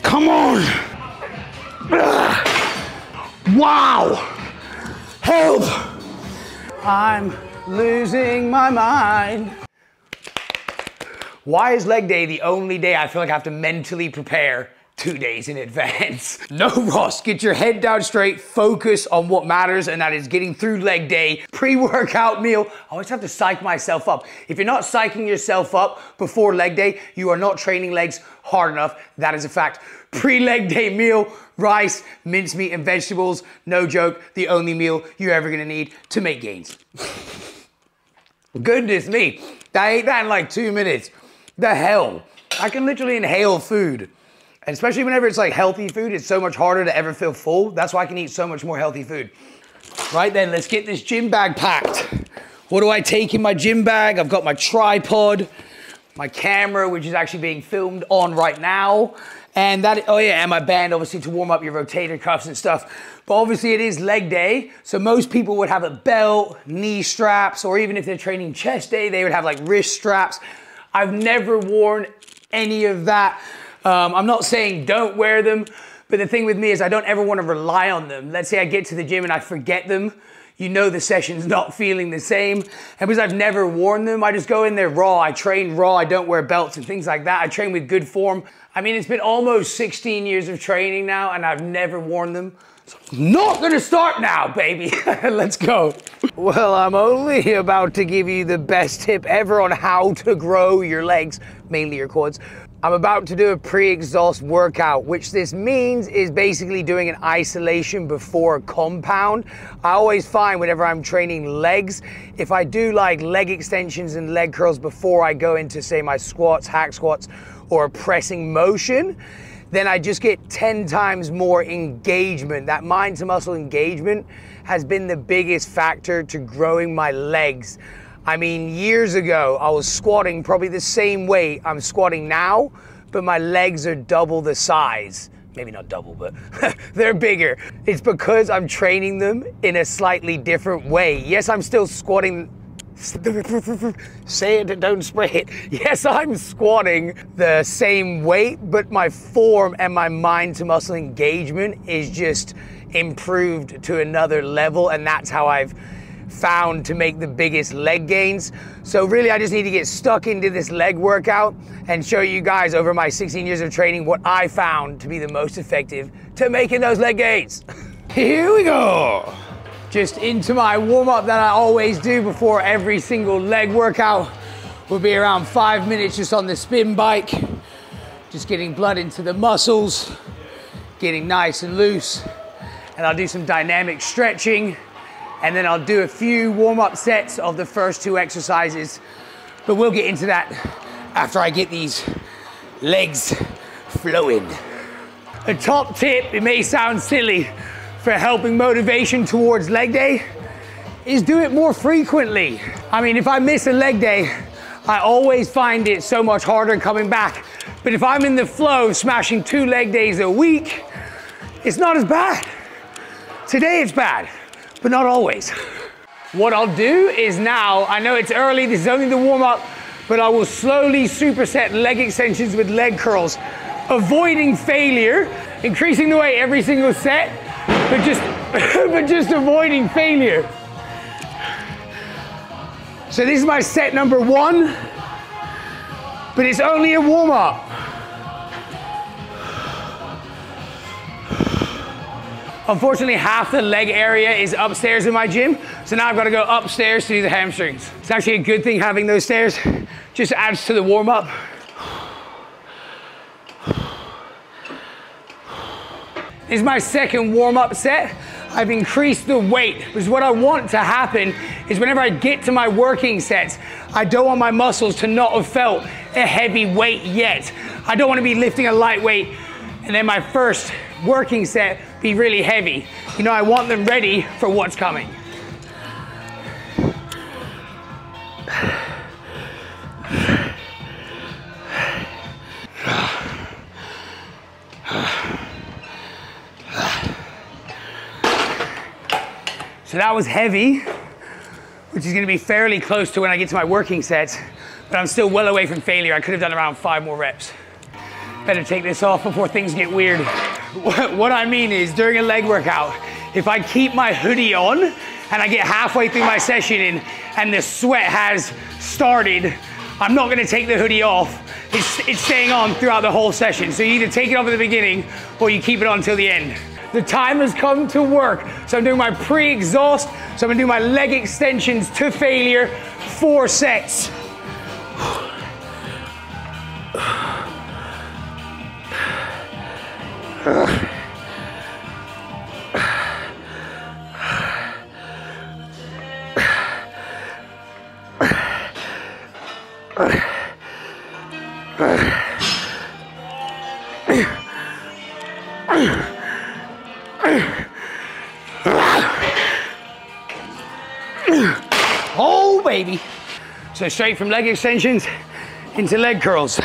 Come on. Wow. Help. I'm losing my mind. Why is leg day the only day I feel like I have to mentally prepare 2 days in advance? No, Ross, get your head down straight, focus on what matters, and that is getting through leg day. Pre-workout meal, I always have to psych myself up. If you're not psyching yourself up before leg day, you are not training legs hard enough. That is a fact. Pre-leg day meal, rice, mincemeat, and vegetables. No joke, the only meal you're ever gonna need to make gains. Goodness me, I ate that in like 2 minutes. The hell? I can literally inhale food. And especially whenever it's like healthy food, it's so much harder to ever feel full. That's why I can eat so much more healthy food. Right then, let's get this gym bag packed. What do I take in my gym bag? I've got my tripod, my camera, which is actually being filmed on right now. And that, oh yeah, and my band, obviously, to warm up your rotator cuffs and stuff. But obviously it is leg day, so most people would have a belt, knee straps, or even if they're training chest day, they would have like wrist straps. I've never worn any of that. I'm not saying don't wear them, but the thing with me is I don't ever want to rely on them. Let's say I get to the gym and I forget them. You know the session's not feeling the same. And because I've never worn them, I just go in there raw. I train raw, I don't wear belts and things like that. I train with good form. I mean, it's been almost 16 years of training now and I've never worn them. So I'm not gonna start now, baby. Let's go. Well, I'm only about to give you the best tip ever on how to grow your legs, mainly your quads. I'm about to do a pre-exhaust workout, which this means is basically doing an isolation before a compound. I always find whenever I'm training legs, if I do like leg extensions and leg curls before I go into, say, my squats, hack squats, or a pressing motion, then I just get 10 times more engagement. That mind to muscle engagement has been the biggest factor to growing my legs. I mean, years ago, I was squatting probably the same weight I'm squatting now, but my legs are double the size. Maybe not double, but they're bigger. It's because I'm training them in a slightly different way. Yes, I'm still squatting. Say it, don't spray it. Yes, I'm squatting the same weight, but my form and my mind to muscle engagement is just improved to another level, and that's how I've found to make the biggest leg gains. So really, I just need to get stuck into this leg workout and show you guys over my 16 years of training what I found to be the most effective to making those leg gains. Here we go. Just into my warm-up that I always do before every single leg workout. Will be around 5 minutes just on the spin bike. Just getting blood into the muscles, getting nice and loose. And I'll do some dynamic stretching. And then I'll do a few warm-up sets of the first 2 exercises. But we'll get into that after I get these legs flowing. A top tip, it may sound silly, for helping motivation towards leg day is do it more frequently. I mean, if I miss a leg day, I always find it so much harder coming back. But if I'm in the flow of smashing 2 leg days a week, it's not as bad. Today it's bad, but not always. What I'll do is now, I know it's early, this is only the warm up, but I will slowly superset leg extensions with leg curls, avoiding failure, increasing the weight every single set, but just avoiding failure. So this is my set number 1, but it's only a warm up. Unfortunately, half the leg area is upstairs in my gym, so now I've got to go upstairs to do the hamstrings. It's actually a good thing having those stairs, just adds to the warm up. This is my second warm-up set. I've increased the weight, because what I want to happen is whenever I get to my working sets, I don't want my muscles to not have felt a heavy weight yet. I don't want to be lifting a light weight and then my first working set be really heavy. You know, I want them ready for what's coming. So that was heavy, which is gonna be fairly close to when I get to my working sets, but I'm still well away from failure. I could have done around 5 more reps. Better take this off before things get weird. What I mean is, during a leg workout, if I keep my hoodie on and I get halfway through my session and the sweat has started, I'm not gonna take the hoodie off. It's staying on throughout the whole session. So you either take it off at the beginning or you keep it on until the end. The time has come to work. So I'm doing my pre-exhaust. So I'm gonna do my leg extensions to failure, 4 sets. Oh, baby. So straight from leg extensions into leg curls.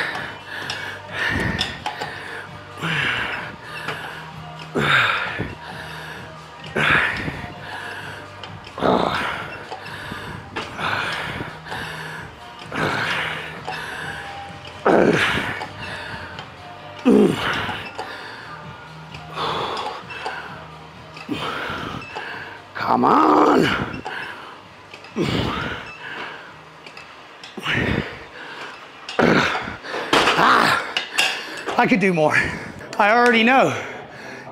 Come on. I could do more. I already know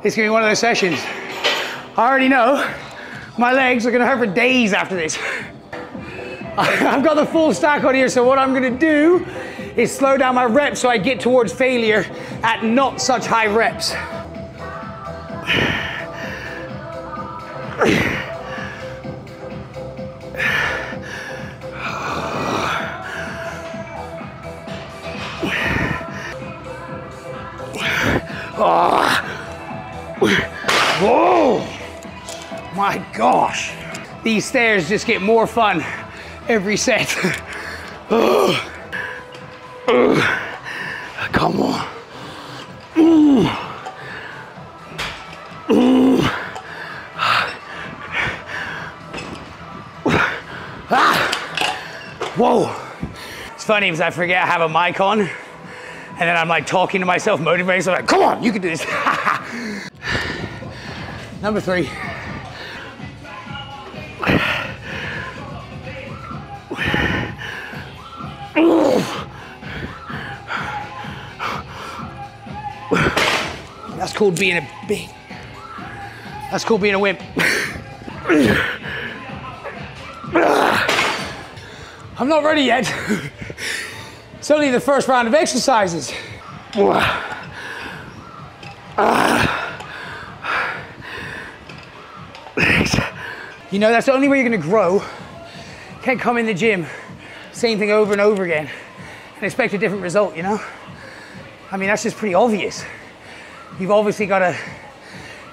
it's gonna be one of those sessions. I already know my legs are gonna hurt for days after this. I've got the full stack on here, so what I'm gonna do is slow down my reps so I get towards failure at not such high reps. Whoa! My gosh. These stairs just get more fun every set. Come on. Whoa. It's funny because I forget I have a mic on, and then I'm like talking to myself, motivating myself, like, come on, you can do this. Number 3. That's called being a big. That's called being a wimp. I'm not ready yet. It's only the first round of exercises. You know, that's the only way you're gonna grow. You can't come in the gym, same thing over and over again, and expect a different result, you know? I mean, that's just pretty obvious. You've obviously gotta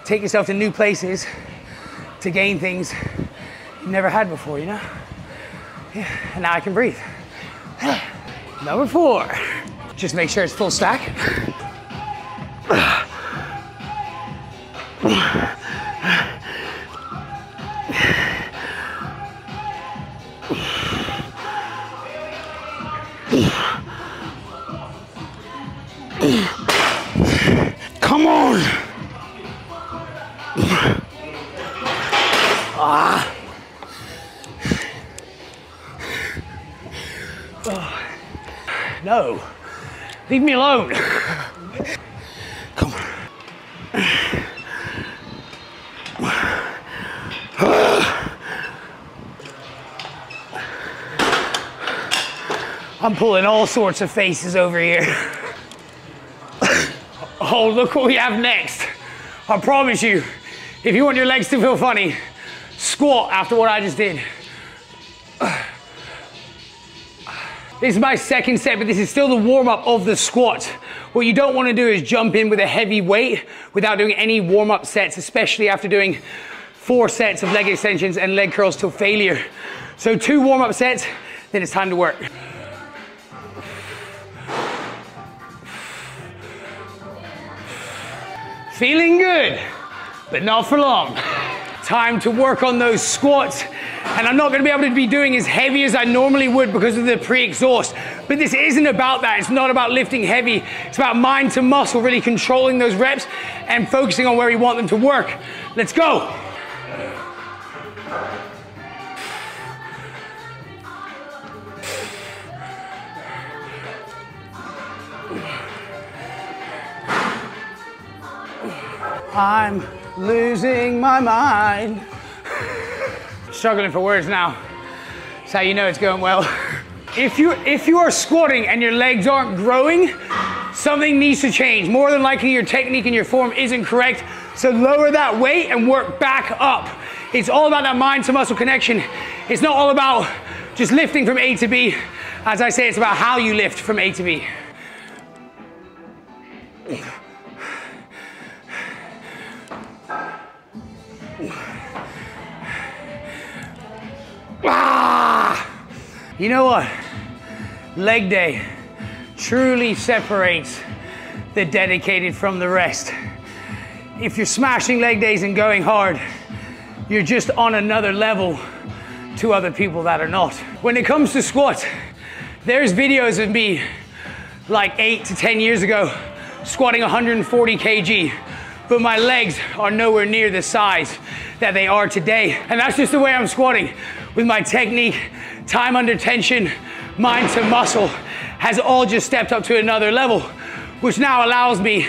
take yourself to new places to gain things you've never had before, you know? Yeah, and now I can breathe. Number 4, just make sure it's full stack. Come on. No, leave me alone. Come on. I'm pulling all sorts of faces over here. Oh, look what we have next. I promise you, if you want your legs to feel funny, squat after what I just did. This is my second set, but this is still the warm-up of the squat. What you don't want to do is jump in with a heavy weight without doing any warm-up sets, especially after doing 4 sets of leg extensions and leg curls till failure. So 2 warm-up sets, then it's time to work. Feeling good, but not for long. Time to work on those squats. And I'm not gonna be able to be doing as heavy as I normally would because of the pre-exhaust, But this isn't about that. It's not about lifting heavy. It's about mind to muscle, really controlling those reps and focusing on where we want them to work. Let's go. I'm losing my mind. Struggling for words now. That's how you know it's going well. If you are squatting and your legs aren't growing, something needs to change. More than likely your technique and your form isn't correct. So lower that weight and work back up. It's all about that mind to muscle connection. It's not all about just lifting from A to B. As I say, it's about how you lift from A to B. You know what? Leg day truly separates the dedicated from the rest. If you're smashing leg days and going hard, you're just on another level to other people that are not. When it comes to squats, there's videos of me like 8 to 10 years ago squatting 140 kg, but my legs are nowhere near the size that they are today. And that's just the way I'm squatting. With my technique, time under tension, mind to muscle has all just stepped up to another level, which now allows me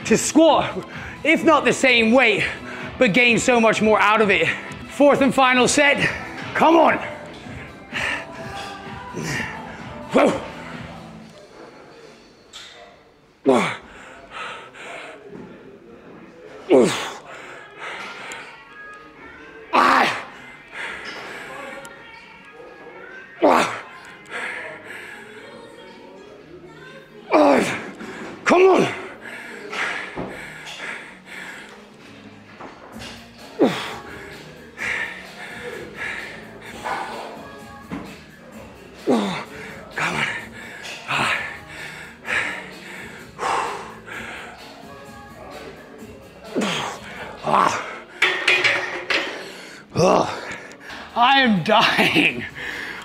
to squat, if not the same weight, but gain so much more out of it. Fourth and final set, come on. Whoa. Come on. Come on. I am dying.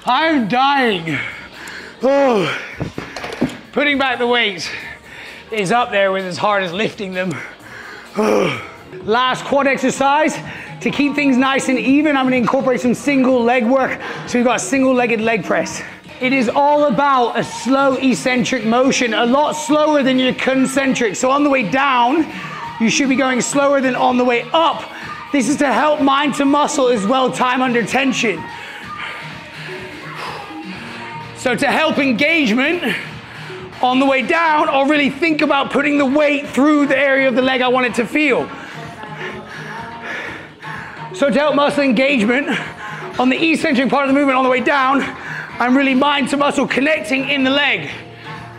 I'm dying. Oh. Putting back the weights is up there with as hard as lifting them. Last quad exercise. To keep things nice and even, I'm gonna incorporate some single leg work. So we've got a single-legged leg press. It is all about a slow eccentric motion, a lot slower than your concentric. So on the way down, you should be going slower than on the way up. This is to help mind to muscle as well, time under tension. So to help engagement, on the way down, I'll really think about putting the weight through the area of the leg I want it to feel. So to help muscle engagement, on the eccentric part of the movement on the way down, I'm really mind to muscle connecting in the leg,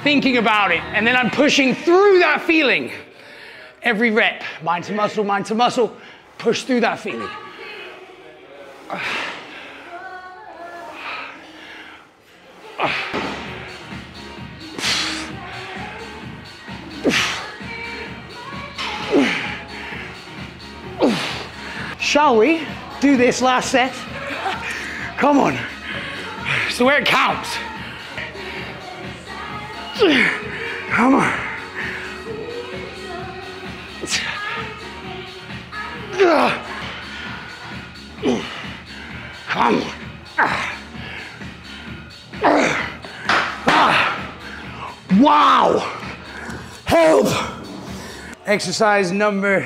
thinking about it, and then I'm pushing through that feeling. Every rep, mind to muscle, push through that feeling. Shall we do this last set? Come on. So where it counts. Come on. Come on. Wow. Help. Exercise number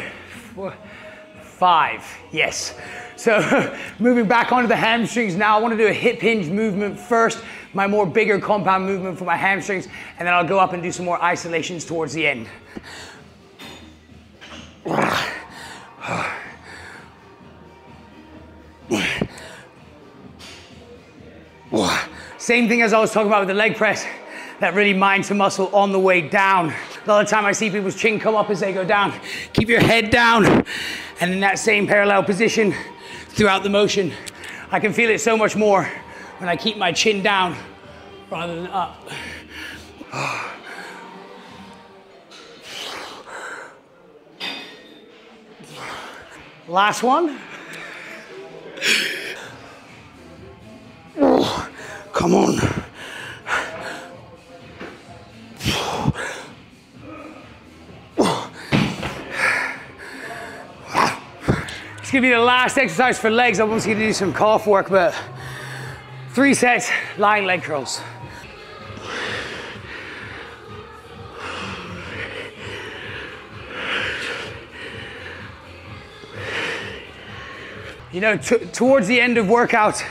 5. Yes. So moving back onto the hamstrings now, I want to do a hip hinge movement first, my more bigger compound movement for my hamstrings, and then I'll go up and do some more isolations towards the end. Same thing as I was talking about with the leg press, that really mind to muscle on the way down. A lot of time I see people's chin come up as they go down. Keep your head down, and in that same parallel position throughout the motion. I can feel it so much more when I keep my chin down rather than up. Last one. Come on. gonna be the last exercise for legs. I'm also gonna do some calf work, but 3 sets, lying leg curls. You know, towards the end of workouts,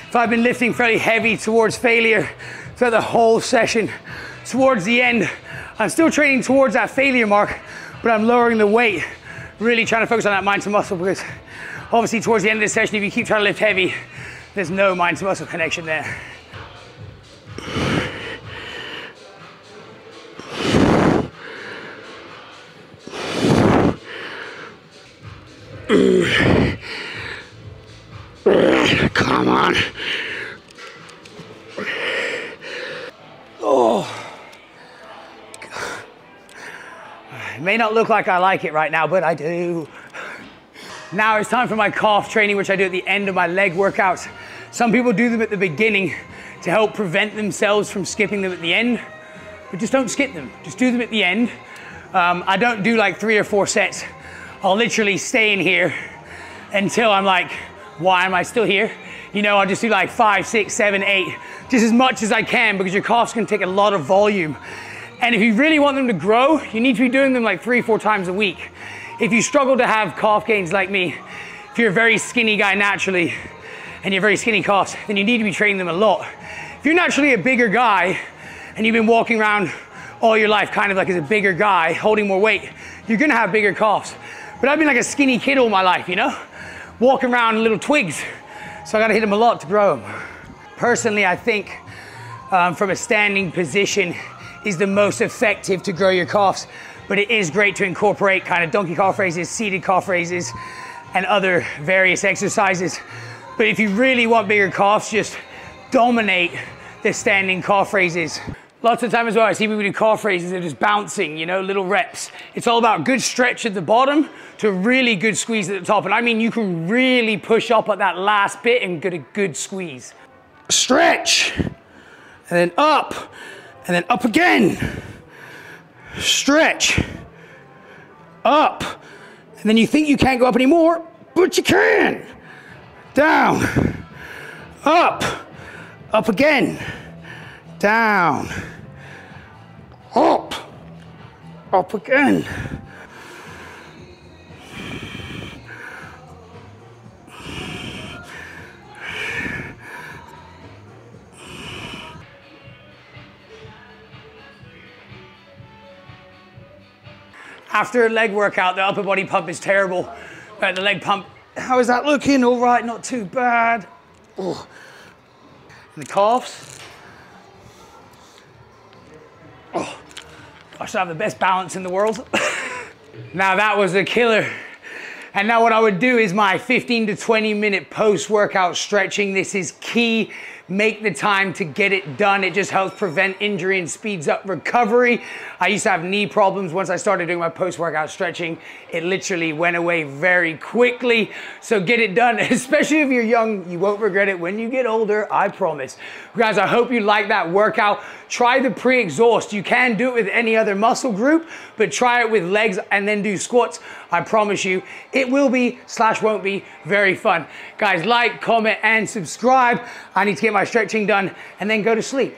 if I've been lifting fairly heavy towards failure throughout the whole session, towards the end, I'm still training towards that failure mark, but I'm lowering the weight, really trying to focus on that mind to muscle, because obviously towards the end of the session, if you keep trying to lift heavy, there's no mind to muscle connection there. Come on. Oh. It may not look like I like it right now, but I do. Now it's time for my calf training, which I do at the end of my leg workouts. Some people do them at the beginning to help prevent themselves from skipping them at the end, but just don't skip them. Just do them at the end. I don't do like 3 or 4 sets. I'll literally stay in here until I'm like, why am I still here? You know, I'll just do like 5, 6, 7, 8, just as much as I can, because your calves can take a lot of volume. And if you really want them to grow, you need to be doing them like 3, 4 times a week. If you struggle to have calf gains like me, if you're a very skinny guy naturally, and you're very skinny calves, then you need to be training them a lot. If you're naturally a bigger guy, and you've been walking around all your life kind of like as a bigger guy, holding more weight, you're gonna have bigger calves. But I've been like a skinny kid all my life, you know? Walking around little twigs. So I gotta hit them a lot to grow them. Personally, I think from a standing position is the most effective to grow your calves, but it is great to incorporate kind of donkey calf raises, seated calf raises, and other various exercises. But if you really want bigger calves, just dominate the standing calf raises. Lots of time as well, I see people do calf raises, they're just bouncing, you know, little reps. It's all about good stretch at the bottom to really good squeeze at the top. And I mean, you can really push up at that last bit and get a good squeeze. Stretch, and then up again. Stretch, up. And then you think you can't go up anymore, but you can. Down, up again. Down, up again. After a leg workout, the upper body pump is terrible. The leg pump, how is that looking? All right, not too bad. Oh. And the calves. Oh, I should have the best balance in the world. Now that was a killer. And now what I would do is my 15 to 20 minute post-workout stretching. This is key. Make the time to get it done. It just helps prevent injury and speeds up recovery. I used to have knee problems. Once I started doing my post-workout stretching, it literally went away very quickly. So get it done, especially if you're young. You won't regret it when you get older, I promise. Guys, I hope you like that workout. Try the pre-exhaust. You can do it with any other muscle group, but try it with legs and then do squats. I promise you, it will be / won't be very fun. Guys, like, comment, and subscribe. I need to get my stretching done and then go to sleep.